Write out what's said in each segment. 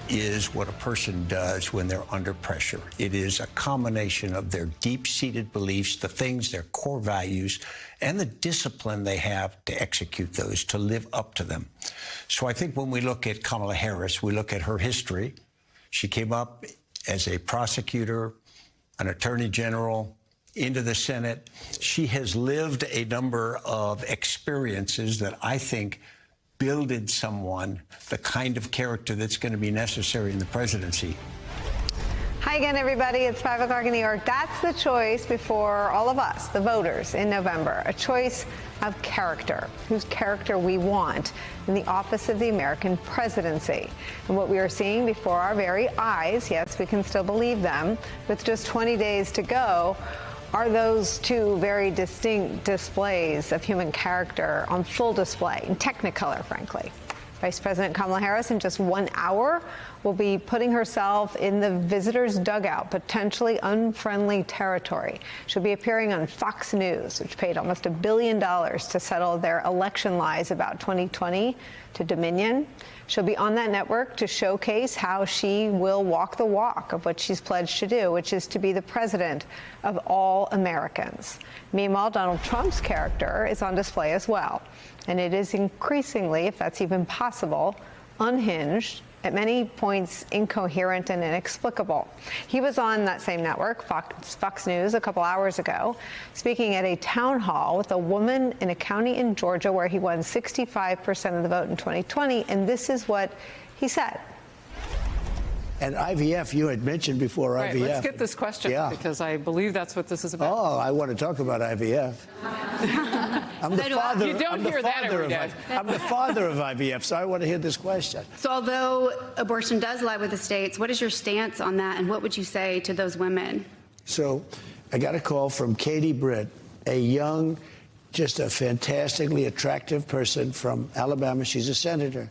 is what a person does when they're under pressure. It is a combination of their deep-seated beliefs, the things, their core values, and the discipline they have to execute those, to live up to them. So I think when we look at Kamala Harris, we look at her history. She came up as a prosecutor, an attorney general, into the Senate. She has lived a number of experiences that I think builded someone the kind of character that's going to be necessary in the presidency. Hi again, everybody. It's 5 o'clock in New York. That's the choice before all of us, the voters, in November. A choice of character, whose character we want in the office of the American presidency. And what we are seeing before our very eyes, yes, we can still believe them, with just 20 days to go, are those two very distinct displays of human character on full display, in technicolor, frankly. Vice President Kamala Harris, in just 1 hour, will be putting herself in the visitor's dugout, potentially unfriendly territory. She'll be appearing on Fox News, which paid almost $1 billion to settle their election lies about 2020 to Dominion. She'll be on that network to showcase how she will walk the walk of what she's pledged to do, which is to be the president of all Americans. Meanwhile, Donald Trump's character is on display as well. And it is increasingly, if that's even possible, unhinged, at many points incoherent and inexplicable. He was on that same network, Fox News, a couple hours ago, speaking at a town hall with a woman in a county in Georgia where he won 65% of the vote in 2020, and this is what he said. And IVF, you had mentioned before right, IVF. Let's get this question, because I believe that's what this is about. Oh, I want to talk about IVF. I'm the father. You don't hear that every day. I'm the father of IVF, so I want to hear this question. So although abortion does lie with the states, what is your stance on that, and what would you say to those women? So I got a call from Katie Britt, a young, just a fantastically attractive person from Alabama. She's a senator.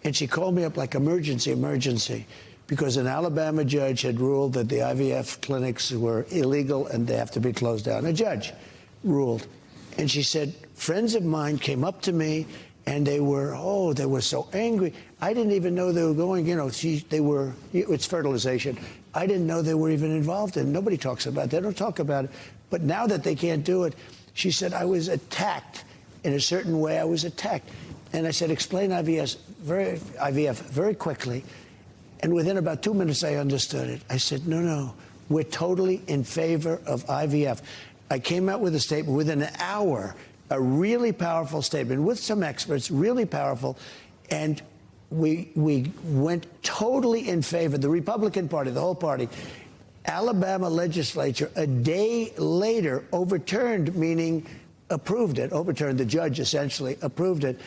And she called me up like emergency, because an Alabama judge had ruled that the IVF clinics were illegal and they have to be closed down. A judge ruled. And she said, friends of mine came up to me and they were so angry. I didn't even know they were going, it's fertilization. I didn't know they were even involved in it. Nobody talks about it. They don't talk about it. But now that they can't do it, she said, I was attacked. In a certain way, I was attacked. And I said, explain IVF very quickly. And within about 2 minutes, I understood it. I said, no, we're totally in favor of IVF. I came out with a statement within an hour, a really powerful statement with some experts, really powerful. And we went totally in favor. The Republican Party, the whole party, Alabama legislature, a day later overturned, meaning approved it, overturned, the judge essentially approved it.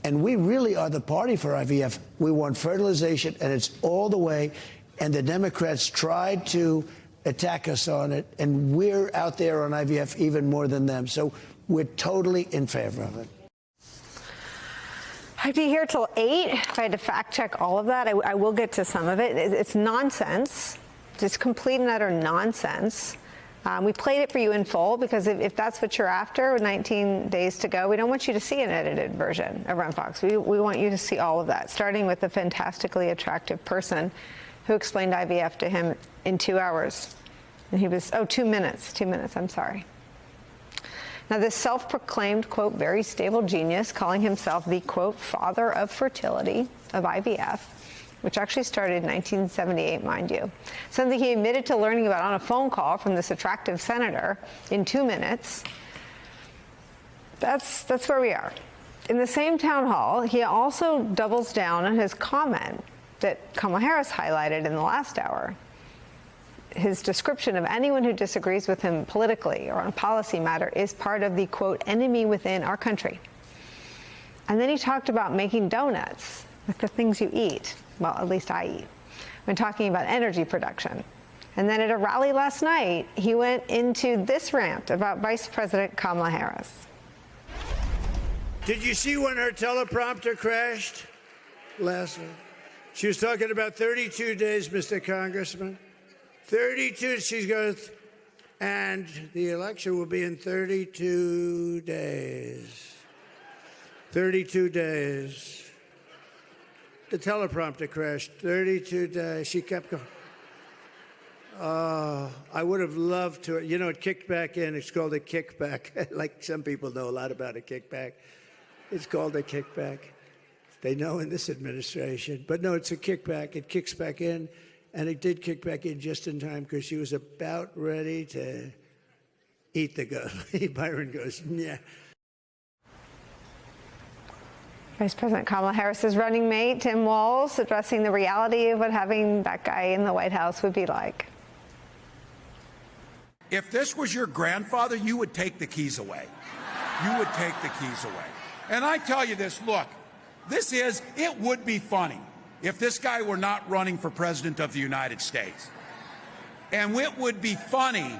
And we really are the party for IVF. We want fertilization, and it's all the way. And the Democrats tried to attack us on it, and we're out there on IVF even more than them. So we're totally in favor of it. I'd be here till 8 if I had to fact check all of that. I will get to some of it. It's nonsense. Just complete and utter nonsense. We played it for you in full because if that's what you're after, with 19 days to go, we don't want you to see an edited version of Run Fox. We want you to see all of that, starting with the fantastically attractive person who explained IVF to him in 2 hours. And he was, 2 minutes, I'm sorry. Now, this self-proclaimed, quote, very stable genius, calling himself the, quote, father of fertility, of IVF, which actually started in 1978, mind you. Something he admitted to learning about on a phone call from this attractive senator in 2 minutes. That's where we are. In the same town hall, he also doubles down on his comment that Kamala Harris highlighted in the last hour. His description of anyone who disagrees with him politically or on a policy matter is part of the, quote, enemy within our country. And then he talked about making donuts, like the things you eat. Well, at least I eat, when talking about energy production. And then at a rally last night, he went into this rant about Vice President Kamala Harris. Did you see when her teleprompter crashed last night? She was talking about 32 days, Mr. Congressman. 32, she goes, and the election will be in 32 days. 32 days. The teleprompter crashed. 32 days. She kept going. I would have loved to. You know, it kicked back in. It's called a kickback. Like some people know a lot about a kickback. It's called a kickback. They know in this administration. But no, it's a kickback. It kicks back in. And it did kick back in just in time because she was about ready to eat the gun. Byron goes, yeah. Vice President Kamala Harris's running mate, Tim Walz, addressing the reality of what having that guy in the White House would be like. If this was your grandfather, you would take the keys away. You would take the keys away. And I tell you this, look, it would be funny if this guy were not running for president of the United States. And it would be funny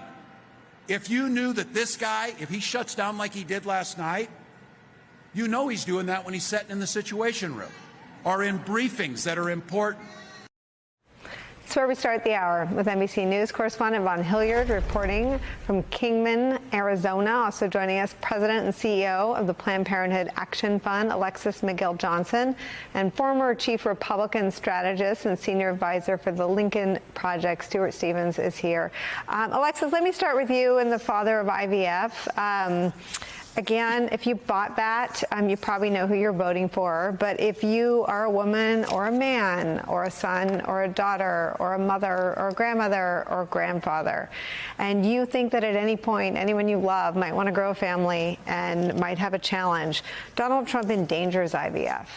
if you knew that this guy, if he shuts down like he did last night, you know he's doing that when he's sitting in the Situation Room or in briefings that are important. That's where we start the hour with NBC News correspondent Von Hilliard reporting from Kingman, Arizona. Also joining us, President and CEO of the Planned Parenthood Action Fund, Alexis McGill-Johnson, and former chief Republican strategist and senior advisor for the Lincoln Project, Stuart Stevens, is here. Alexis, let me start with you and the father of IVF. Again, if you bought that, you probably know who you're voting for. But if you are a woman or a man or a son or a daughter or a mother or a grandmother or a grandfather, and you think that at any point anyone you love might want to grow a family and might have a challenge, Donald Trump endangers IVF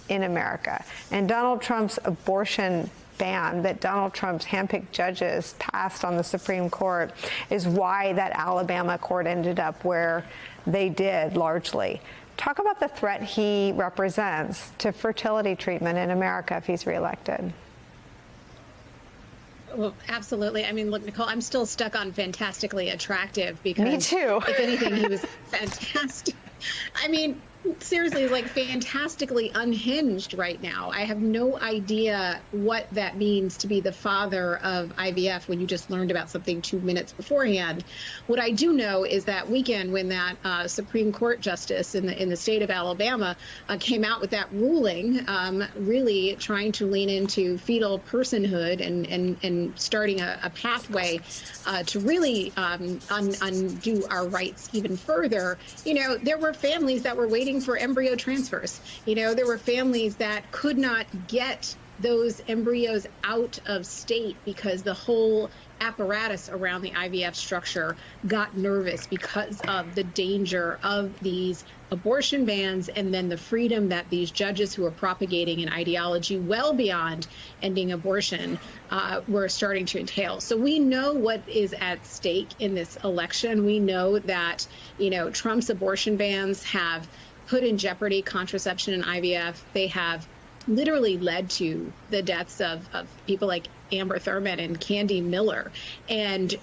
in America. And Donald Trump's abortion ban that Donald Trump's handpicked judges passed on the Supreme Court is why that Alabama court ended up where they did, largely. Talk about the threat he represents to fertility treatment in America if he's reelected. Well, absolutely. I mean, look, Nicole, I'm still stuck on fantastically attractive because Me too. If anything, he was fantastic. I mean, seriously, like fantastically unhinged right now. I have no idea what that means to be the father of IVF when you just learned about something 2 minutes beforehand. What I do know is that weekend when that Supreme Court justice in the state of Alabama came out with that ruling, really trying to lean into fetal personhood and starting a pathway to really undo our rights even further. You know, there were families that were waiting for embryo transfers. You know, there were families that could not get those embryos out of state because the whole apparatus around the IVF structure got nervous because of the danger of these abortion bans and then the freedom that these judges who are propagating an ideology well beyond ending abortion were starting to entail. So we know what is at stake in this election. We know that, you know, Trump's abortion bans have put in jeopardy contraception and IVF. They have literally led to the deaths of people like Amber Thurman and Candy Miller. And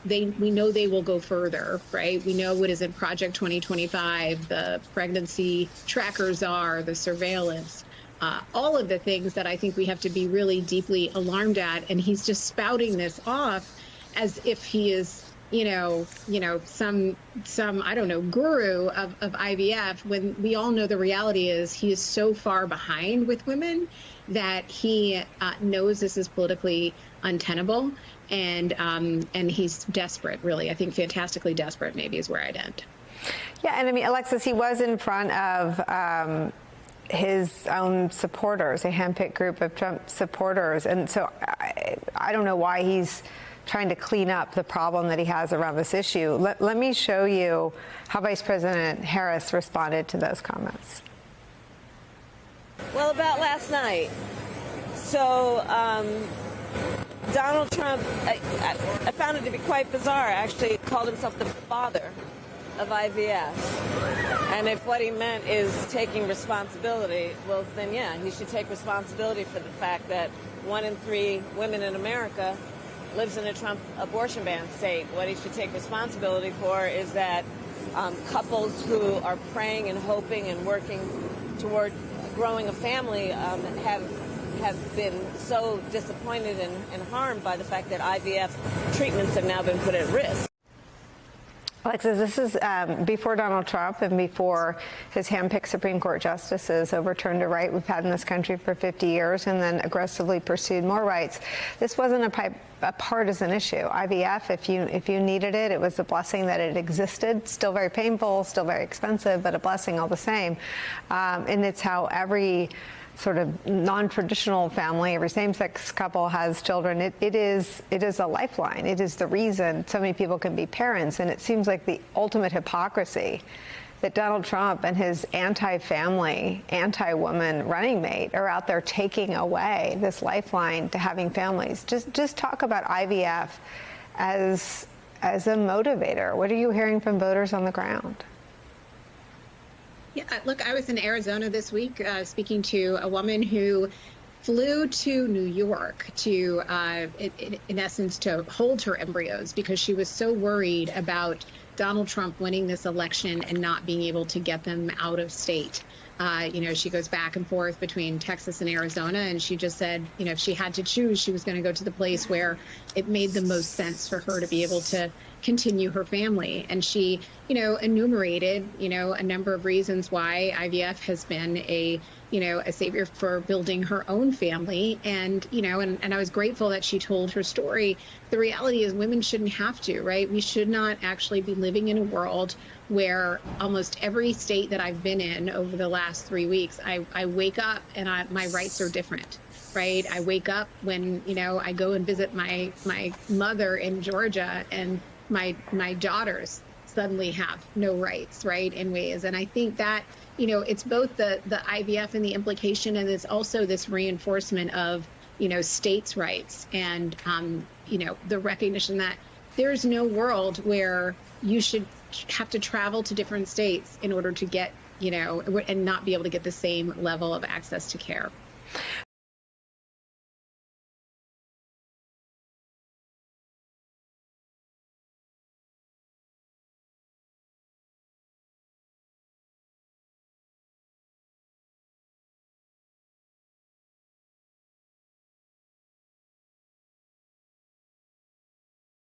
we know they will go further, right? We know what is in Project 2025, the pregnancy trackers are, the surveillance, all of the things that I think we have to be really deeply alarmed at. And he's just spouting this off as if he is some I don't know, guru of IVF, when we all know the reality is he is so far behind with women that he knows this is politically untenable, and he's desperate, really. I think fantastically desperate maybe is where I'd end. Yeah, and I mean, Alexis, he was in front of his own supporters, a handpicked group of Trump supporters, and so I don't know why he's trying to clean up the problem that he has around this issue. Let me show you how Vice President Harris responded to those comments. Well, about last night. So Donald Trump, I found it to be quite bizarre, actually called himself the father of IVF. And if what he meant is taking responsibility, well, then, yeah, he should take responsibility for the fact that 1 in 3 women in America lives in a Trump abortion ban state. What he should take responsibility for is that couples who are praying and hoping and working toward growing a family have been so disappointed and harmed by the fact that IVF treatments have now been put at risk. Alexis, this is before Donald Trump and before his handpicked Supreme Court justices overturned a right we've had in this country for 50 years and then aggressively pursued more rights. This wasn't a partisan issue. IVF, if you needed it, it was a blessing that it existed. Still very painful, still very expensive, but a blessing all the same. And it's how every sort of non-traditional family, every same-sex couple has children. It is a lifeline. It is the reason so many people can be parents. And it seems like the ultimate hypocrisy that Donald Trump and his anti-family, anti-woman running mate are out there taking away this lifeline to having families. Just talk about IVF as a motivator. What are you hearing from voters on the ground? Yeah, look, I was in Arizona this week speaking to a woman who flew to New York to, in essence, to hold her embryos because she was so worried about Donald Trump winning this election and not being able to get them out of state. She goes back and forth between Texas and Arizona, and she just said, if she had to choose, she was going to go to the place where it made the most sense for her to be able to continue her family. And she, enumerated, a number of reasons why IVF has been a savior for building her own family. And, and I was grateful that she told her story. The reality is women shouldn't have to, right? We should not actually be living in a world where almost every state that I've been in over the last 3 weeks, I wake up and my rights are different, right? I wake up when, I go and visit my mother in Georgia and my daughters suddenly have no rights, right, in ways. And I think that, it's both the IVF and the implication, and it's also this reinforcement of, states' rights and, the recognition that there's no world where you should have to travel to different states in order to get, and not be able to get the same level of access to care.